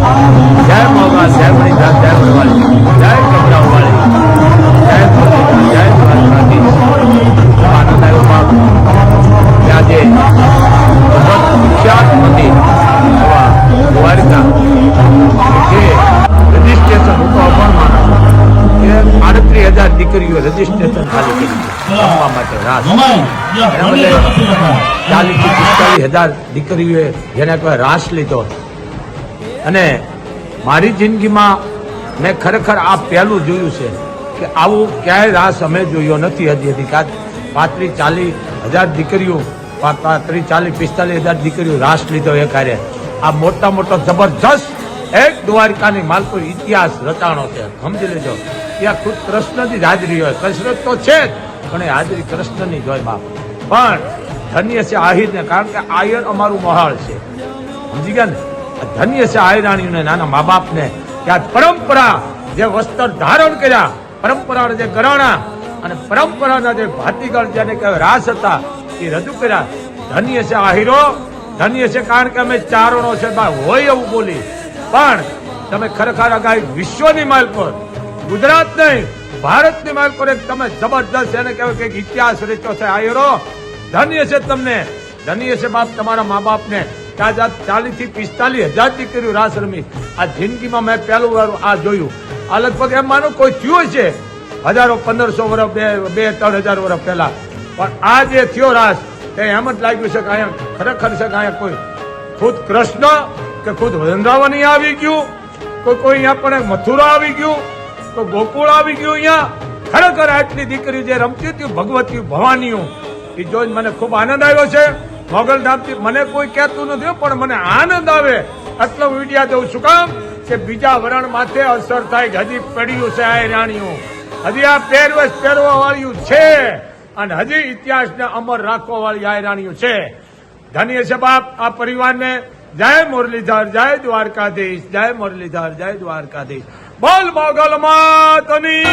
જય મોગા, જય મણિધર, જય વડવાળી, જય ગભરાવાળી, જય મુરલીધર, જય દ્વારકાધીશ. આનંદ આવ્યો બાપ ત્યાં જે વિખ્યાત મંદિર એવા દ્વારકા જે રજીસ્ટ્રેશન હું તો અભણ માણસ કે 38,000 દીકરીઓ રજીસ્ટ્રેશન ખાલી કરી રમવા માટે રાસ. એના બદલે 40,000 થી 45,000 દીકરીઓએ જેને કહેવાય રાસ લીધો. અને મારી જિંદગીમાં મેં ખરેખર આ પહેલું જોયું છે કે આવું ક્યાંય રાસ અમે જોયો નથી હજી સુધી. 35,000-40,000 દીકરીઓ 35,000-45,000 દીકરીઓ રાસ લીધો એ કાર્ય. આ મોટા મોટો જબરજસ્ત એક દ્વારકાની માલપુર ઇતિહાસ રચાણો છે. સમજી લેજો. ત્યાં ખુદ કૃષ્ણની જ હાજરી હોય. કસરત તો છે જ પણ એ હાજરી કૃષ્ણની જ હોય બાપ. પણ ધન્ય છે આહિરને, કારણ કે આયર અમારું મહાળ છે. સમજી ગયા ને? ધન્ય છે આયરાણીઓને, નાના મા બાપને કે આ પરંપરા જે વસ્ત્ર ધારણ કર્યા, પરંપરાના જે ગરાણા અને પરંપરાના જે ભાતીગળ જેને કહેવાય રાસ હતા એ રજૂ કર્યા. ધન્ય છે આહિરો, ધન્ય છે. કારણ કે અમે ચારણો છે હોય એવું બોલી, પણ તમે ખરેખર અગાઈ વિશ્વની માલ પર, ગુજરાત નહીં ભારતની માલ પર એક તમે જબરદસ્ત એને કહેવાય કે ઇતિહાસ રચ્યો છે આયરો. ધન્ય છે તમને, ધન્ય છે બાપ તમારા મા બાપને. 40,000-45,000 દીકરીઓ રાસ રમી. આ જિંદગીમાં મેં પહેલું વાર આ જોયું. આ લગભગ એમ માનો કોઈ થયો છે હજારો 1,500 વર્ષ 2,000-3,000 વર્ષ પહેલા, પણ આ જે થયો રાસ એ એમ જ લાગ્યું છે કે અહીંયા ખરેખર છે કે અહીંયા કોઈ ખુદ કૃષ્ણ કે ખુદ વૃંદાવન આવી ગયું, કોઈ અહીંયા પણ મથુરા આવી ગયું, તો ગોકુળ આવી ગયું. અહીંયા ખરેખર આટલી દીકરીઓ જે રમતી હતી ભગવતી ભવાનીઓ એ જોઈને મને ખૂબ આનંદ આવ્યો છે. મોગલધામથી મને કોઈ કહેતું નથી પણ મને આનંદ આવે એટલો વિડિયા દઉં. શું કામ કે બીજા વરણ માથે અસર થાય કે હજી પડ્યું છે આ રાણીઓ, હજી આ પહેરવેશ પહેરવા વાળ્યું છે અને હજી ઇતિહાસને અમર રાખવા વાળી આ રાણીઓ છે. ધન્ય છે બાપ આ પરિવારને. જય મુરલીધર, જય દ્વારકાધીશ, જય મુરલીધર, જય દ્વારકાધીશ. બોલ મોગલ માતની